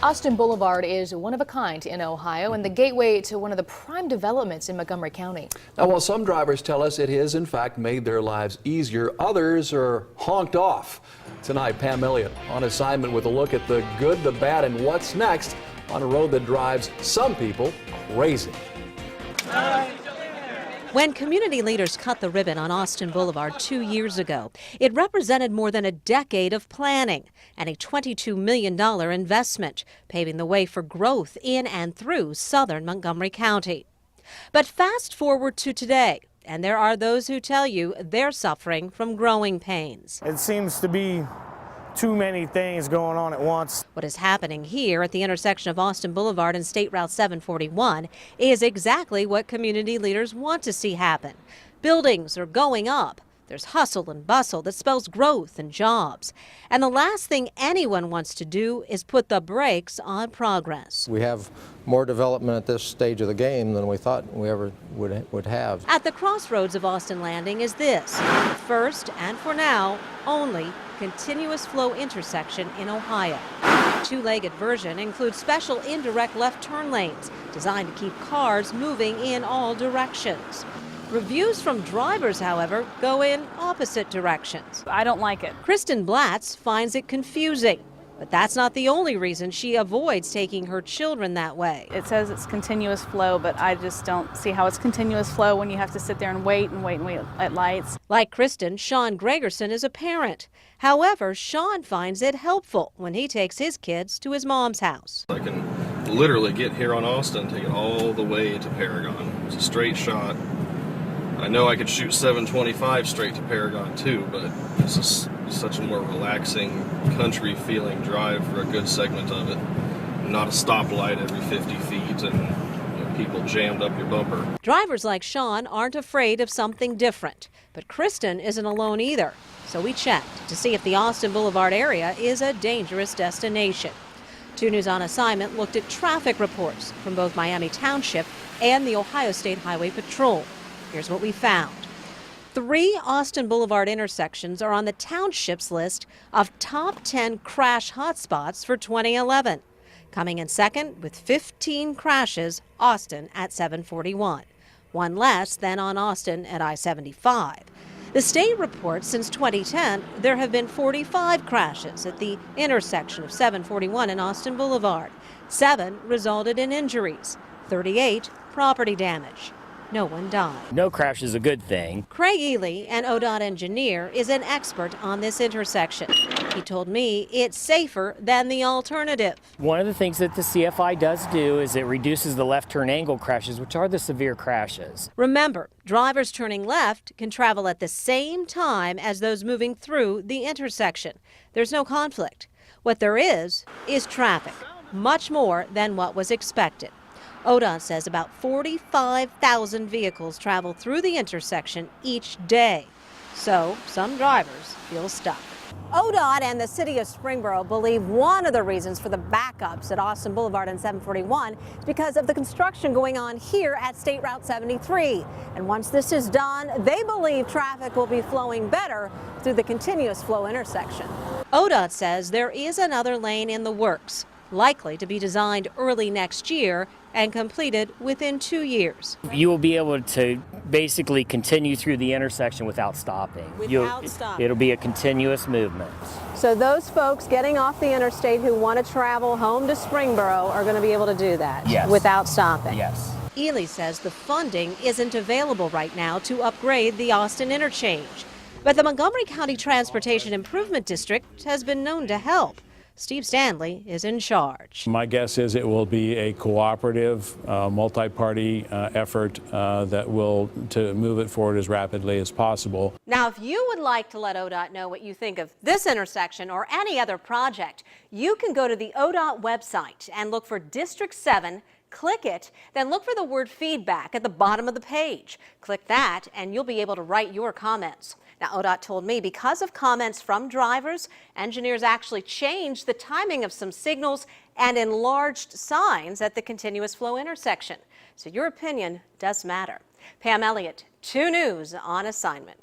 Austin Boulevard is one of a kind in Ohio and the gateway to one of the prime developments in Montgomery County. Now, while some drivers tell us it has in fact made their lives easier, others are honked off. Tonight, Pam Elliott on assignment with a look at the good, the bad, and what's next on a road that drives some people crazy. When community leaders cut the ribbon on Austin Boulevard 2 years ago, it represented more than a decade of planning and a $22 million investment, paving the way for growth in and through southern Montgomery County. But fast forward to today, and there are those who tell you they're suffering from growing pains. It seems to be too many things going on at once. What is happening here at the intersection of Austin Boulevard and State Route 741 is exactly what community leaders want to see happen. Buildings are going up. There's hustle and bustle that spells growth and jobs. And the last thing anyone wants to do is put the brakes on progress. We have more development at this stage of the game than we thought we ever would have. At the crossroads of Austin Landing is this, first and for now, only continuous flow intersection in Ohio. The two-legged version includes special indirect left turn lanes designed to keep cars moving in all directions. Reviews from drivers, however, go in opposite directions. I don't like it. Kristen Blatz finds it confusing, but that's not the only reason she avoids taking her children that way. It says it's continuous flow, but I just don't see how it's continuous flow when you have to sit there and wait at lights. Like Kristen, Sean Gregerson is a parent. However, Sean finds it helpful when he takes his kids to his mom's house. I can literally get here on Austin, take it all the way to Paragon. It's a straight shot. I know I could shoot 725 straight to Paragon too, but this is such a more relaxing, country-feeling drive for a good segment of it. Not a stoplight every 50 feet and people jammed up your bumper. Drivers like Sean aren't afraid of something different, but Kristen isn't alone either. So we checked to see if the Austin Boulevard area is a dangerous destination. 2 News on assignment looked at traffic reports from both Miami Township and the Ohio State Highway Patrol. Here's what we found. 3 Austin Boulevard intersections are on the township's list of top 10 crash hotspots for 2011. Coming in second with 15 crashes, Austin at 741, one less than on Austin at I-75. The state reports since 2010 there have been 45 crashes at the intersection of 741 and Austin Boulevard. 7 resulted in injuries, 38 property damage. No one died. No crash is a good thing. Craig Ely, an ODOT engineer, is an expert on this intersection. He told me it's safer than the alternative. One of the things that the CFI does do is it reduces the left turn angle crashes, which are the severe crashes. Remember, drivers turning left can travel at the same time as those moving through the intersection. There's no conflict. What there is traffic, much more than what was expected. ODOT says about 45,000 vehicles travel through the intersection each day. So some drivers feel stuck. ODOT and the city of Springboro believe one of the reasons for the backups at Austin Boulevard and 741 is because of the construction going on here at State Route 73. And once this is done, they believe traffic will be flowing better through the continuous flow intersection. ODOT says there is another lane in the works, likely to be designed early next year and completed within 2 years. You will be able to basically continue through the intersection without stopping. It'll be a continuous movement. So those folks getting off the interstate who want to travel home to Springboro are going to be able to do that without stopping. Yes. Ely says the funding isn't available right now to upgrade the Austin interchange. But the Montgomery County Transportation Improvement District has been known to help. Steve Stanley is in charge. My guess is it will be a cooperative, multi-party effort that will to move it forward as rapidly as possible. Now, if you would like to let ODOT know what you think of this intersection or any other project, you can go to the ODOT website and look for District 7, click it, then look for the word feedback at the bottom of the page. Click that and you'll be able to write your comments. Now, ODOT told me because of comments from drivers, engineers actually changed the timing of some signals and enlarged signs at the continuous flow intersection. So your opinion does matter. Pam Elliott, 2 News on assignment.